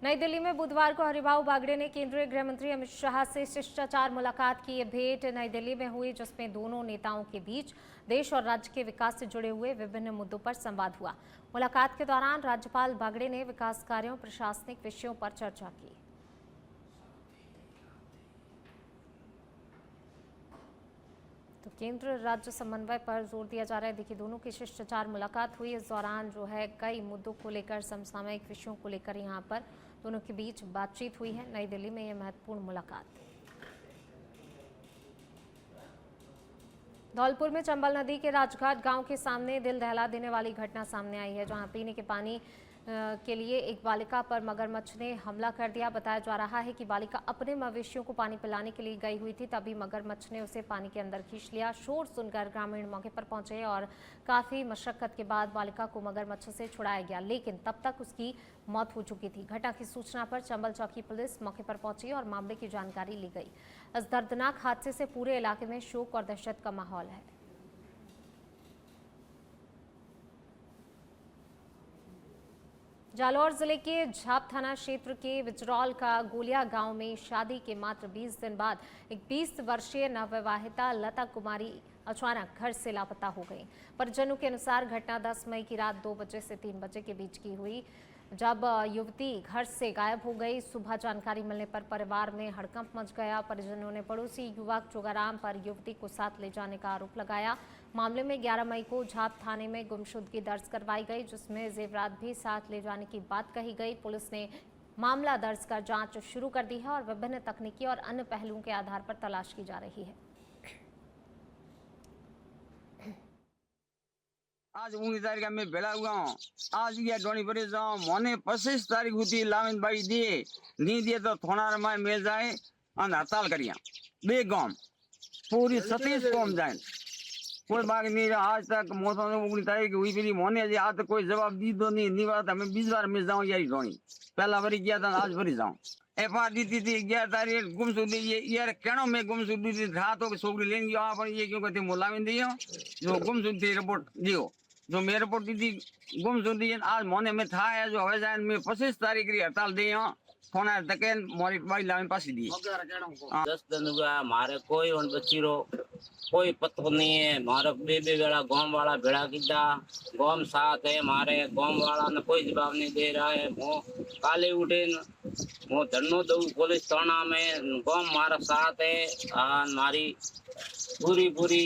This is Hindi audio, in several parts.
नई दिल्ली में बुधवार को हरिभाऊ बागड़े ने केंद्रीय गृह मंत्री अमित शाह से शिष्टाचार मुलाकात की। ये भेंट नई दिल्ली में हुई, जिसमें दोनों नेताओं के बीच देश और राज्य के विकास से जुड़े हुए विभिन्न मुद्दों पर संवाद हुआ। मुलाकात के दौरान राज्यपाल बागड़े ने विकास कार्यों, प्रशासनिक विषयों पर चर्चा की। तो केंद्र राज्य समन्वय पर जोर दिया जा रहा है। देखिए, दोनों की शिष्टाचार मुलाकात हुई। इस दौरान जो है कई मुद्दों को लेकर, समसामयिक विषयों को लेकर यहाँ पर दोनों के बीच बातचीत हुई है। नई दिल्ली में यह महत्वपूर्ण मुलाकात। धौलपुर में चंबल नदी के राजघाट गांव के सामने दिल दहला देने वाली घटना सामने आई है, जहां पीने के पानी के लिए एक बालिका पर मगरमच्छ ने हमला कर दिया। बताया जा रहा है कि बालिका अपने मवेशियों को पानी पिलाने के लिए गई हुई थी, तभी मगरमच्छ ने उसे पानी के अंदर खींच लिया। शोर सुनकर ग्रामीण मौके पर पहुंचे और काफी मशक्कत के बाद बालिका को मगरमच्छ से छुड़ाया गया, लेकिन तब तक उसकी मौत हो चुकी थी। घटना की सूचना पर चंबल चौकी पुलिस मौके पर पहुंची और मामले की जानकारी ली गई। इस दर्दनाक हादसे से पूरे इलाके में शोक और दहशत का माहौल है। जालौर जिले के झाप थाना क्षेत्र के विचरौल का गोलिया गांव में शादी के मात्र 20 दिन बाद एक 20 वर्षीय नवविवाहिता लता कुमारी अचानक घर से लापता हो गई। परिजनों के अनुसार घटना 10 मई की रात 2 बजे से 3 बजे के बीच की हुई, जब युवती घर से गायब हो गई। सुबह जानकारी मिलने पर परिवार में हड़कंप मच गया। परिजनों ने पड़ोसी युवक जोगाराम पर युवती को साथ ले जाने का आरोप लगाया। मामले में 11 मई को झाप थाने में गुमशुदगी दर्ज करवाई गई, जिसमें जेवरात भी साथ ले जाने की बात कही गई। पुलिस ने मामला दर्ज कर जांच शुरू कर दी है और विभिन्न तकनीकी और अन्य पहलुओं के आधार पर तलाश की जा रही है। आज 19 तारीख में भेड़ा हुआ हूँ। आज ये डोनी बड़े जाओ मोने 25 तारीख होती लाविन बाई दिए नहीं दिए तो थोड़ा में मिल जाए और हड़ताल करिया बे गांव पूरी 27 कौम जाए। कोई बात नहीं, आज तक मौसम 19 तारीख हुई फिर मोने आज तक कोई जवाब दी तो नहीं बात हमें 20 बार मिल जाऊँ यारी डोनी पहला बारी किया था, आज भरी जाऊँ एफआर दी थी 11 तारीख गुमशुदगी ये यार कहना मैं गुमशुदगी था तो छोकरी लेंगे आप ये क्यों कहते मुलाविन दियो जो गुमशुदगी रिपोर्ट दियो जो मेरे रिपोर्ट दी थी गुमशुदगी आज मोने में था है जो हवे जाए में 25 तारीख की हड़ताल दी फोना तक मोरी बाई लाइन पास दी 10 दिन हुआ हमारे कोई उन बच्ची रो कोई पत्तो नहीं है। हमारे बेबे वेला गांव वाला भेड़ा किया गांव साथ है, हमारे गांव वाला ने कोई जवाब नहीं दे रहा है। वो काले उठे वो धरनो दो पुलिस थाना में गांव हमारा साथ है। हमारी पूरी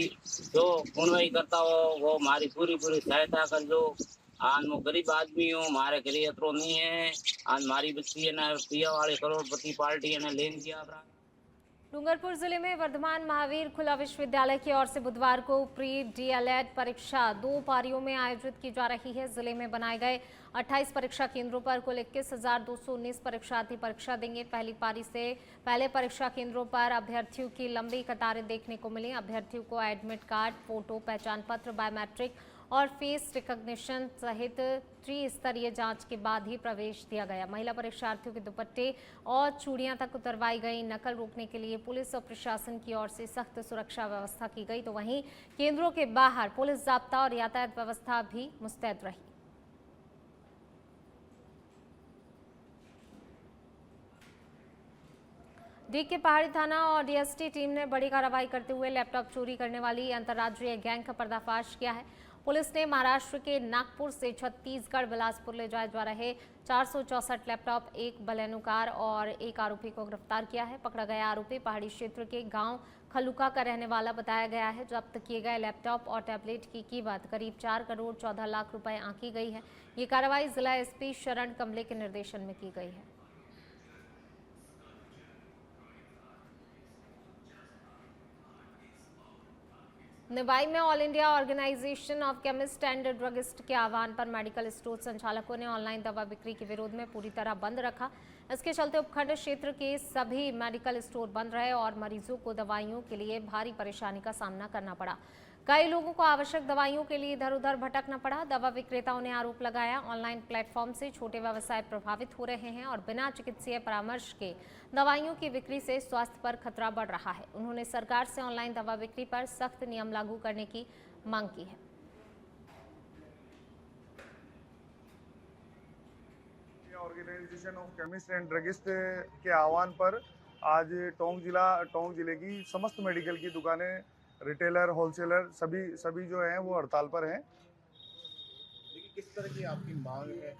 जो सुनवाई करता हो वो हमारी पूरी सहायता कर दो। आज मैं गरीब आदमी हूँ, हमारे घर इतना नहीं है। आज हमारी बच्ची है ना पिया वाली करोड़पति पार्टी है ना लेन किया। डूंगरपुर जिले में वर्धमान महावीर खुला विश्वविद्यालय की ओर से बुधवार को प्री डीएलएड परीक्षा 2 पारियों में आयोजित की जा रही है। जिले में बनाए गए 28 परीक्षा केंद्रों पर कुल 21,219 परीक्षार्थी परीक्षा देंगे। पहली पारी से पहले परीक्षा केंद्रों पर अभ्यर्थियों की लंबी कतारें देखने को मिली। अभ्यर्थियों को एडमिट कार्ड, फोटो, पहचान पत्र, बायोमेट्रिक और फेस रिकॉग्निशन सहित त्रिस्तरीय जांच के बाद ही प्रवेश दिया गया। महिला परीक्षार्थियों के दुपट्टे और चूड़ियां तक उतरवाई गई। नकल रोकने के लिए पुलिस और प्रशासन की ओर से सख्त सुरक्षा व्यवस्था की गई, तो वहीं केंद्रों के बाहर पुलिस जाब्ता और यातायात व्यवस्था भी मुस्तैद रही। डी के पहाड़ी थाना और डीएसटी टीम ने बड़ी कार्रवाई करते हुए लैपटॉप चोरी करने वाली अंतर्राज्यीय गैंग का पर्दाफाश किया है। पुलिस ने महाराष्ट्र के नागपुर से छत्तीसगढ़ बिलासपुर ले जाए जा रहे 464 लैपटॉप, एक बलेनो कार और एक आरोपी को गिरफ्तार किया है। पकड़ा गया आरोपी पहाड़ी क्षेत्र के गांव खलुका का रहने वाला बताया गया है। जब्त किए गए लैपटॉप और टैबलेट की कीमत करीब 4 करोड़ 14 लाख रुपए आंकी गई है। ये कार्रवाई जिला एसपी शरण कमले के निर्देशन में की गई है। निवाई में all India organisation of chemist and druggist के आह्वान पर मेडिकल स्टोर संचालकों ने ऑनलाइन दवा बिक्री के विरोध में पूरी तरह बंद रखा। इसके चलते उपखंड क्षेत्र के सभी मेडिकल स्टोर बंद रहे और मरीजों को दवाइयों के लिए भारी परेशानी का सामना करना पड़ा। कई लोगों को आवश्यक दवाइयों के लिए इधर उधर भटकना पड़ा। दवा विक्रेताओं ने आरोप लगाया, ऑनलाइन प्लेटफॉर्म से छोटे व्यवसाय प्रभावित हो रहे हैं और बिना चिकित्सीय परामर्श के दवाइयों की बिक्री से स्वास्थ्य पर खतरा बढ़ रहा है। उन्होंने सरकार से ऑनलाइन दवा बिक्री पर सख्त नियम लागू करने की मांग की है। Organisation of chemist and druggist के आह्वान पर आज टोंक जिले की समस्त मेडिकल की दुकानें, रिटेलर, होलसेलर सभी जो हैं वो हड़ताल पर हैं। देखिए, किस तरह की आपकी मांग है?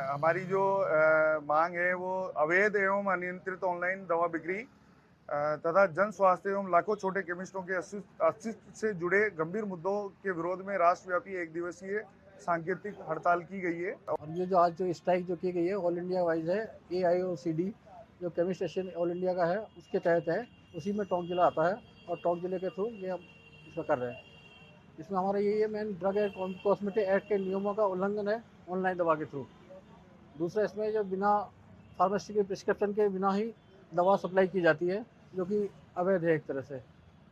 हमारी जो मांग है वो अवैध एवं अनियंत्रित ऑनलाइन दवा बिक्री तथा जन स्वास्थ्य एवं लाखों छोटे केमिस्टों के अस्तित्व से जुड़े गंभीर मुद्दों के विरोध में राष्ट्रव्यापी एक दिवसीय सांकेतिक हड़ताल की गई है। और ये जो आज जो स्ट्राइक जो की गई है ऑल इंडिया वाइज है, AIOCD जो केमिस्ट एसोसिएशन ऑल इंडिया का है उसके तहत है। उसी में टोंक जिला आता है और टोंक जिले के थ्रू ये हम इसमें कर रहे हैं। इसमें हमारा ये main drug and cosmetic act के नियमों का उल्लंघन है ऑनलाइन दवा के थ्रू। दूसरा इसमें जो बिना फार्मेसी के प्रिस्क्रिप्शन के बिना ही दवा सप्लाई की जाती है जो कि अवैध है एक तरह से।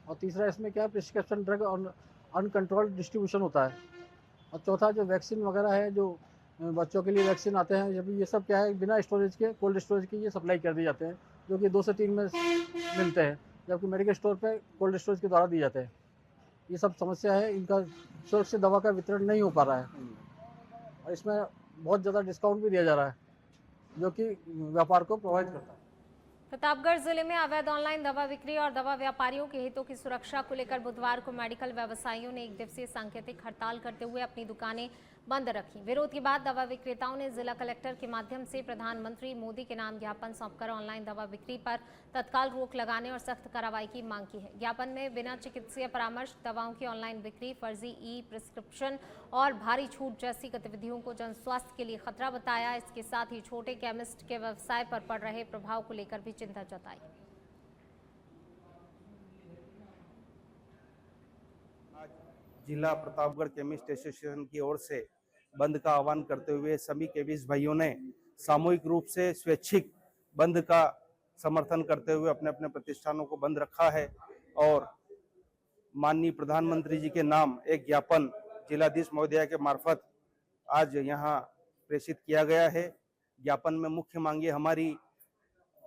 और तीसरा इसमें क्या प्रिस्क्रिप्शन ड्रग अनकंट्रोल्ड डिस्ट्रीब्यूशन होता है। और चौथा जो वैक्सीन वगैरह है, जो बच्चों के लिए वैक्सीन आते हैं, जब ये सब क्या है बिना स्टोरेज के, कोल्ड स्टोरेज के ये सप्लाई कर दिए जाते हैं जो कि 2 से 3 में मिलते हैं, जबकि मेडिकल स्टोर पे कोल्ड स्टोरेज के द्वारा दिए जाते हैं। ये सब समस्या है, इनका सुरक्षित दवा का वितरण नहीं हो पा रहा है और इसमें बहुत ज़्यादा डिस्काउंट भी दिया जा रहा है जो कि व्यापार को प्रभावित करता है। प्रतापगढ़ जिले में अवैध ऑनलाइन दवा बिक्री और दवा व्यापारियों के हितों की सुरक्षा को लेकर बुधवार को मेडिकल व्यवसायियों ने एक दिवसीय सांकेतिक हड़ताल करते हुए अपनी दुकानें बंद रखी। विरोध के बाद दवा विक्रेताओं ने जिला कलेक्टर के माध्यम से प्रधानमंत्री मोदी के नाम ज्ञापन सौंपकर ऑनलाइन दवा बिक्री पर तत्काल रोक लगाने और सख्त कार्रवाई की मांग की है। ज्ञापन में बिना चिकित्सीय परामर्श दवाओं की ऑनलाइन बिक्री, फर्जी प्रिस्क्रिप्शन और भारी छूट जैसी गतिविधियों को जन स्वास्थ्य के लिए खतरा बताया। इसके साथ ही छोटे केमिस्ट के व्यवसाय पर पड़ रहे प्रभाव को लेकर भी चिंता जताई। जिला प्रतापगढ़ केमिस्ट एसोसिएशन की ओर से बंद का आह्वान करते हुए सभी केमिस्ट भाइयों ने सामूहिक रूप से स्वैच्छिक बंद का समर्थन करते हुए अपने अपने प्रतिष्ठानों को बंद रखा है और माननीय प्रधानमंत्री जी के नाम एक ज्ञापन जिलाधीश महोदया के मार्फत आज यहाँ प्रेषित किया गया है। ज्ञापन में मुख्य मांगे हमारी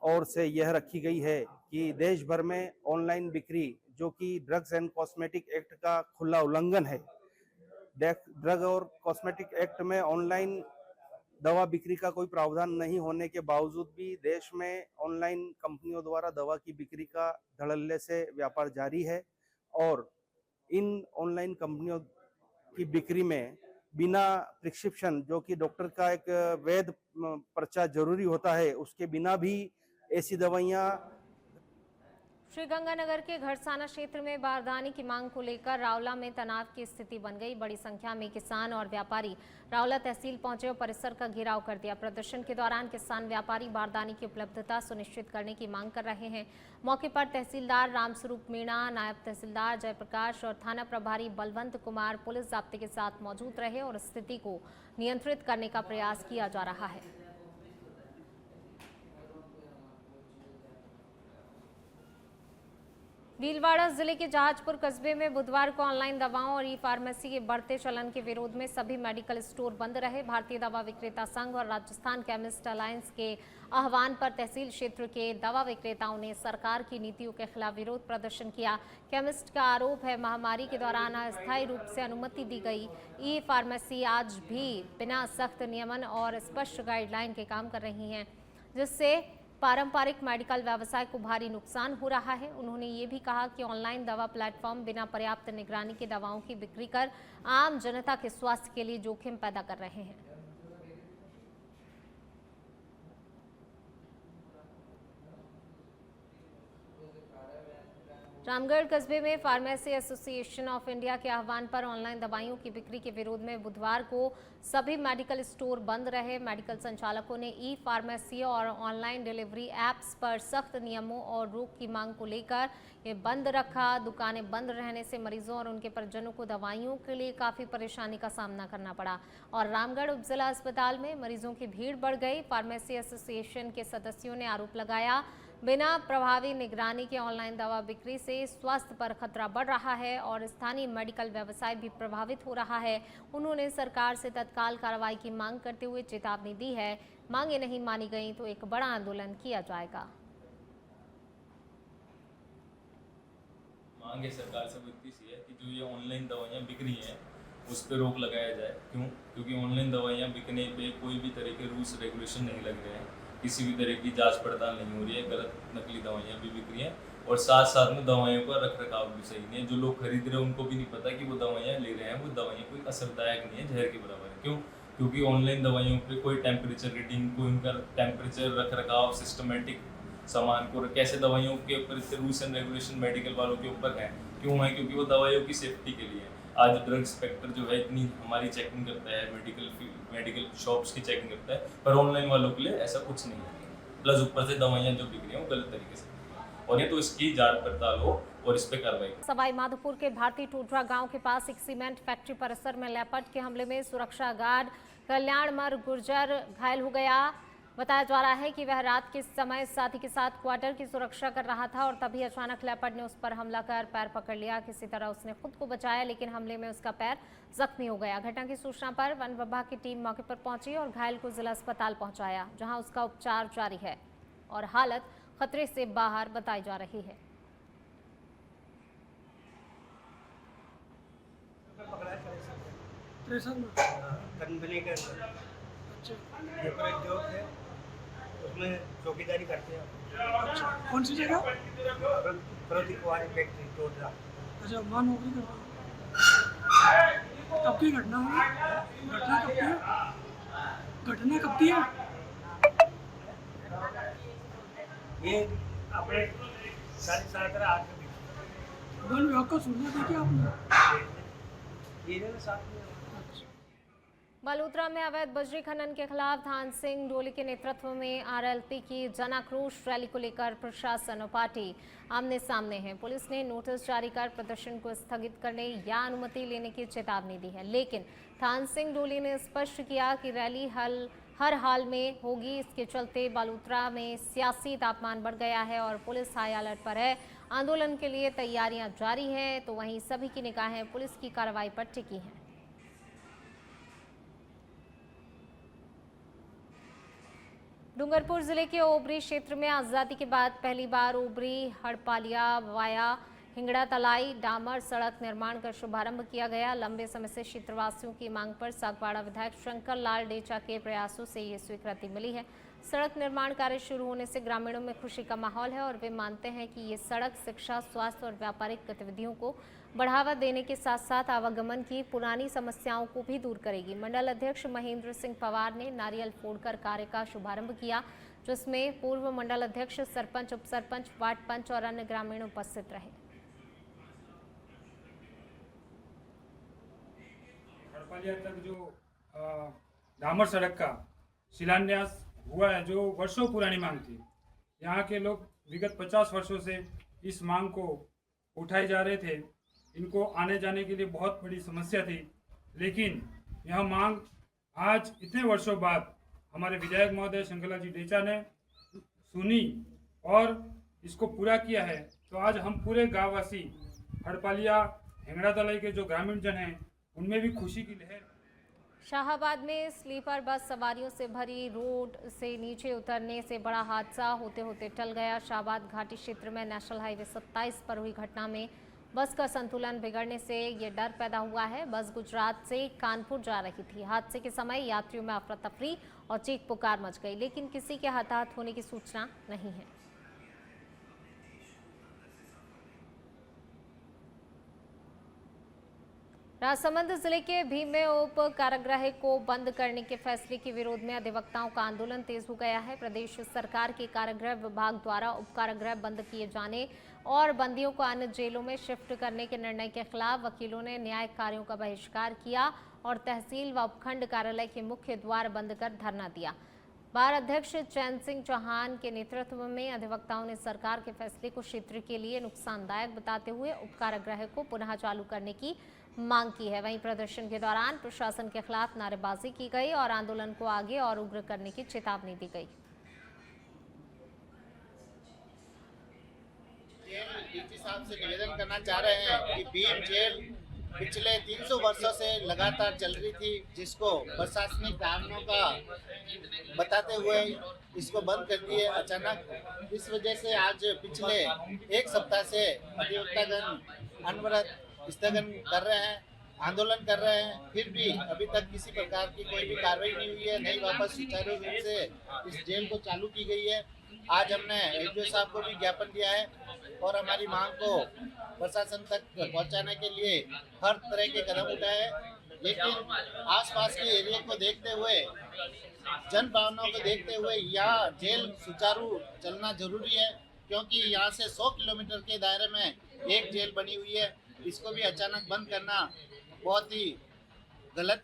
ओर से यह रखी गई है कि देश भर में ऑनलाइन बिक्री, जो कि ड्रग्स एंड कॉस्मेटिक एक्ट का खुला उल्लंघन है। ड्रग और कॉस्मेटिक एक्ट में ऑनलाइन दवा बिक्री का कोई प्रावधान नहीं होने के बावजूद भी देश में ऑनलाइन कंपनियों द्वारा दवा की बिक्री का धड़ल्ले से व्यापार जारी है और इन ऑनलाइन कंपनियों की बिक्री में बिना प्रिस्क्रिप्शन, जो कि डॉक्टर का एक वैध पर्चा जरूरी होता है, उसके बिना भी ऐसी दवाइयाँ। श्रीगंगानगर के घरसाना क्षेत्र में बारदाने की मांग को लेकर रावला में तनाव की स्थिति बन गई। बड़ी संख्या में किसान और व्यापारी रावला तहसील पहुंचे और परिसर का घेराव कर दिया। प्रदर्शन के दौरान किसान व्यापारी बारदाने की उपलब्धता सुनिश्चित करने की मांग कर रहे हैं। मौके पर तहसीलदार रामस्वरूप मीणा, नायब तहसीलदार जयप्रकाश और थाना प्रभारी बलवंत कुमार पुलिस जाब्ते के साथ मौजूद रहे और स्थिति को नियंत्रित करने का प्रयास किया जा रहा है। भीलवाड़ा जिले के जहाजपुर कस्बे में बुधवार को ऑनलाइन दवाओं और फार्मेसी के बढ़ते चलन के विरोध में सभी मेडिकल स्टोर बंद रहे। भारतीय दवा विक्रेता संघ और राजस्थान केमिस्ट अलायंस के आह्वान पर तहसील क्षेत्र के दवा विक्रेताओं ने सरकार की नीतियों के खिलाफ विरोध प्रदर्शन किया। केमिस्ट का आरोप है महामारी के दौरान अस्थायी रूप से अनुमति दी गई ई फार्मेसी आज भी बिना सख्त नियमन और स्पष्ट गाइडलाइन के काम कर रही हैं, जिससे पारंपरिक मेडिकल व्यवसाय को भारी नुकसान हो रहा है। उन्होंने ये भी कहा कि ऑनलाइन दवा प्लेटफॉर्म बिना पर्याप्त निगरानी के दवाओं की बिक्री कर आम जनता के स्वास्थ्य के लिए जोखिम पैदा कर रहे हैं। रामगढ़ कस्बे में फार्मेसी एसोसिएशन ऑफ इंडिया के आह्वान पर ऑनलाइन दवाइयों की बिक्री के विरोध में बुधवार को सभी मेडिकल स्टोर बंद रहे। मेडिकल संचालकों ने ई फार्मेसी और ऑनलाइन डिलीवरी एप्स पर सख्त नियमों और रोक की मांग को लेकर ये बंद रखा। दुकानें बंद रहने से मरीजों और उनके परिजनों को दवाइयों के लिए काफ़ी परेशानी का सामना करना पड़ा और रामगढ़ उपजिला अस्पताल में मरीजों की भीड़ बढ़ गई। फार्मेसी एसोसिएशन के सदस्यों ने आरोप लगाया, बिना प्रभावी निगरानी के ऑनलाइन दवा बिक्री से स्वास्थ्य पर खतरा बढ़ रहा है और स्थानीय मेडिकल व्यवसाय भी प्रभावित हो रहा है। उन्होंने सरकार से तत्काल कार्रवाई की मांग करते हुए चेतावनी दी है, मांगे नहीं मानी गई तो एक बड़ा आंदोलन किया जाएगा। मांग है सरकार से वो इतनी सी है कि जो ये ऑनलाइन दवाइयाँ बिक रही हैं उस पर रोक लगाया जाए। क्यों? क्योंकि ऑनलाइन दवाइयाँ बिकने पे कोई भी तरह के रूल्स रेगुलेशन नहीं लग रहे हैं, किसी भी तरह की जांच पड़ताल नहीं हो रही है, गलत नकली दवाइयाँ भी बिक रही हैं और साथ साथ में दवाइयों का रख रखाव भी सही नहीं है। जो लोग खरीद रहे हैं उनको भी नहीं पता कि वो दवाइयाँ ले रहे हैं वो दवाइयाँ कोई असरदायक नहीं है, जहर के बराबर है। क्यों? क्योंकि ऑनलाइन दवाइयों पे कोई टेम्परेचर रीडिंग, कोई उनका टेम्परेचर रख रखाव सिस्टमेटिक सामान को कैसे दवाइयों के ऊपर इतने रूल्स एंड रेगुलेशन मेडिकल वालों के ऊपर है। क्यों है? क्योंकि वो दवाइयों की सेफ्टी के लिए है। आज ड्रग इंस्पेक्टर जो है इतनी हमारी चेकिंग करता है, मेडिकल शॉप्स की चेकिंग करता है, पर ऑनलाइन वालों के लिए ऐसा कुछ नहीं है। प्लस ऊपर से दवाइयाँ जो बिक रही हैं वो गलत तरीके से, और ये तो इसकी जांच पड़ताल हो और इस पे कार्रवाई। सवाई माधोपुर के भारतीय टोडरा गांव के पास एक सीमेंट फैक्ट्री परिसर में लेपर्ड के हमले में सुरक्षा गार्ड कल्याणमर गुर्जर घायल हो गया। बताया जा रहा है कि वह रात के समय साथी के साथ क्वार्टर की सुरक्षा कर रहा था और तभी अचानक लेपर्ड ने उस पर हमला कर पैर पकड़ लिया। किसी तरह उसने खुद को बचाया, लेकिन हमले में उसका पैर जख्मी हो गया। घटना की सूचना पर वन विभाग की टीम मौके पर पहुंची और घायल को जिला अस्पताल पहुंचाया, जहां उसका उपचार जारी है और हालत खतरे से बाहर बताई जा रही है। उसमें चौकीदारी करते हैं। अच्छा, कौन सी जगह? फैक्ट्री टोडरा। अच्छा, वहाँ नौकरी करता हूँ। कब की घटना हुई? घटना कब की है? घटना कब की है? ये अपने 7:30-8 के बीच। वन विभाग का सूचना दी क्या आपने? ये ना साथ में। बालोतरा में अवैध बजरी खनन के खिलाफ थान सिंह डोली के नेतृत्व में आरएलपी की जन आक्रोश रैली को लेकर प्रशासन और पार्टी आमने सामने है। पुलिस ने नोटिस जारी कर प्रदर्शन को स्थगित करने या अनुमति लेने की चेतावनी दी है, लेकिन थान सिंह डोली ने स्पष्ट किया कि रैली हर हाल में होगी। इसके चलते बालोतरा में सियासी तापमान बढ़ गया है और पुलिस हाई अलर्ट पर है। आंदोलन के लिए तैयारियां जारी हैं, तो वहीं सभी की निगाहें पुलिस की कार्रवाई पर टिकी हैं। डूंगरपुर जिले के ओबरी क्षेत्र में आज़ादी के बाद पहली बार ओबरी हड़पालिया वाया हिंगड़ा तलाई डामर सड़क निर्माण का शुभारंभ किया गया। लंबे समय से क्षेत्रवासियों की मांग पर सागवाड़ा विधायक शंकर लाल डेचा के प्रयासों से ये स्वीकृति मिली है। सड़क निर्माण कार्य शुरू होने से ग्रामीणों में खुशी का माहौल है और वे मानते हैं कि ये सड़क शिक्षा, स्वास्थ्य और व्यापारिक गतिविधियों को बढ़ावा देने के साथ साथ आवागमन की पुरानी समस्याओं को भी दूर करेगी। मंडल अध्यक्ष महेंद्र सिंह पवार ने नारियल फोड़कर कार्य का शुभारंभ किया, जिसमें पूर्व मंडल अध्यक्ष, सरपंच, उप सरपंच, वार्ड पंच और अन्य ग्रामीण उपस्थित रहे। हड़पालिया तक जो डामर सड़क का शिलान्यास हुआ है, जो वर्षों पुरानी मांग थी। यहाँ के लोग विगत 50 वर्षों से इस मांग को उठाए जा रहे थे। इनको आने जाने के लिए बहुत बड़ी समस्या थी, लेकिन यह मांग आज इतने वर्षों बाद हमारे विधायक महोदय शंकरलाल जी डेचा ने सुनी और इसको पूरा किया है। तो आज हम पूरे गांववासी हड़पालिया हिंगड़ा तलाई के जो ग्रामीण जन हैं उनमें भी खुशी की लहर। शाहाबाद में स्लीपर बस सवारियों से भरी रोड से नीचे उतरने से बड़ा हादसा होते होते टल गया। शाहाबाद घाटी क्षेत्र में नेशनल हाईवे 27 पर हुई घटना में बस का संतुलन बिगड़ने से ये डर पैदा हुआ है। बस गुजरात से कानपुर जा रही थी। हादसे के समय यात्रियों में अफरा तफरी और चीख पुकार मच गई, लेकिन किसी के हताहत होने की सूचना नहीं है। राजसमंद जिले के भीम में उप कारागृह को बंद करने के फैसले के विरोध में अधिवक्ताओं का आंदोलन तेज हो गया है। प्रदेश सरकार के कारागृह विभाग द्वारा उप कारागृह बंद किए जाने और बंदियों को अन्य जेलों में शिफ्ट करने के निर्णय के खिलाफ वकीलों ने न्यायिक कार्यों का बहिष्कार किया और तहसील व उपखंड कार्यालय के मुख्य द्वार बंद कर धरना दिया। बार अध्यक्ष चैन सिंह चौहान के नेतृत्व में अधिवक्ताओं ने सरकार के फैसले को क्षेत्र के लिए नुकसानदायक बताते हुए उप कारागृह को पुनः चालू करने की मांग की है। वहीं प्रदर्शन के दौरान प्रशासन के खिलाफ नारेबाजी की गई और आंदोलन को आगे और उग्र करने की चेतावनी दी गई। डीजी साहब से निवेदन करना चाह रहे हैं कि भीम जेल पिछले 300 वर्षों से लगातार चल रही थी, जिसको प्रशासनिक कारणों का बताते हुए इसको बंद कर दिए अचानक। इस वजह से आज पिछले एक सप्ताह से अधिवक्तागण अनवरत स्थगन कर रहे हैं आंदोलन कर रहे हैं, फिर भी अभी तक किसी प्रकार की कोई भी कार्रवाई नहीं हुई है, नहीं वापस सुचारू रूप से इस जेल को चालू की गई है। आज हमने एसडीओ साहब को भी ज्ञापन दिया है और हमारी मांग को प्रशासन तक पहुंचाने के लिए हर तरह के कदम उठाए हैं, लेकिन आसपास के एरिया को देखते हुए, जन भावनाओं को देखते हुए यहाँ जेल सुचारू चलना जरूरी है, क्योंकि यहाँ से 100 किलोमीटर के दायरे में एक जेल बनी हुई है। इसको भी अचानक बंद करना बहुत ही गलत है।